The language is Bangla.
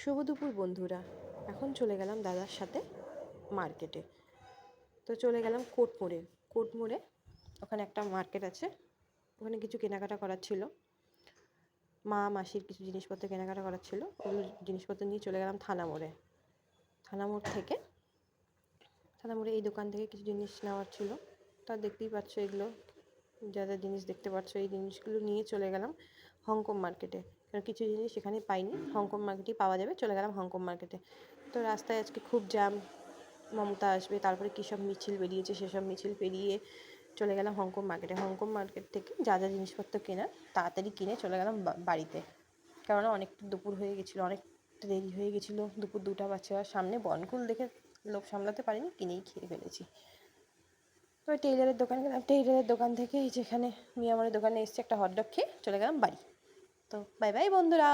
শুভ দুপুর বন্ধুরা। এখন চলে গেলাম দাদার সাথে মার্কেটে। তো চলে গেলাম কোর্ট মোড়ে। ওখানে একটা মার্কেট আছে, ওখানে কিছু কেনাকাটা করার ছিল। মা মাসির কিছু জিনিসপত্র কেনাকাটা করার ছিল, ওগুলো জিনিসপত্র নিয়ে চলে গেলাম থানামোড়ে এই দোকান থেকে কিছু জিনিস নেওয়ার ছিল। তা দেখতেই পাচ্ছ, এগুলো যা যা জিনিস দেখতে পাচ্ছ এই জিনিসগুলো নিয়ে চলে গেলাম হংকং মার্কেটে। কারণ কিছু জিনিস এখানে পাইনি, হংকং মার্কেটেই পাওয়া যাবে। চলে গেলাম হংকং মার্কেটে। তো রাস্তায় আজকে খুব জ্যাম, মমতা আসবে, তারপরে কী সব মিছিল বেরিয়েছে, সেসব মিছিল পেরিয়ে চলে গেলাম হংকং মার্কেট থেকে যা যা জিনিসপত্র কেনার তাড়াতাড়ি কিনে চলে গেলাম বাড়িতে। কেননা অনেকটা দুপুর হয়ে গেছিলো, অনেকটা দেরি হয়ে গেছিলো, দুপুর 2টা বাজছে। আর সামনে বনকুল দেখে লোভ সামলাতে পারিনি, কিনেই খেয়ে ফেলেছি। তো টেইলারের দোকানে গেলাম, টেইলারের দোকান থেকে যেখানে মিয়ামরের দোকানে এসেছি একটা হটডগ খেয়ে চলে গেলাম বাড়ি। তো বাই বাই বন্ধুরা।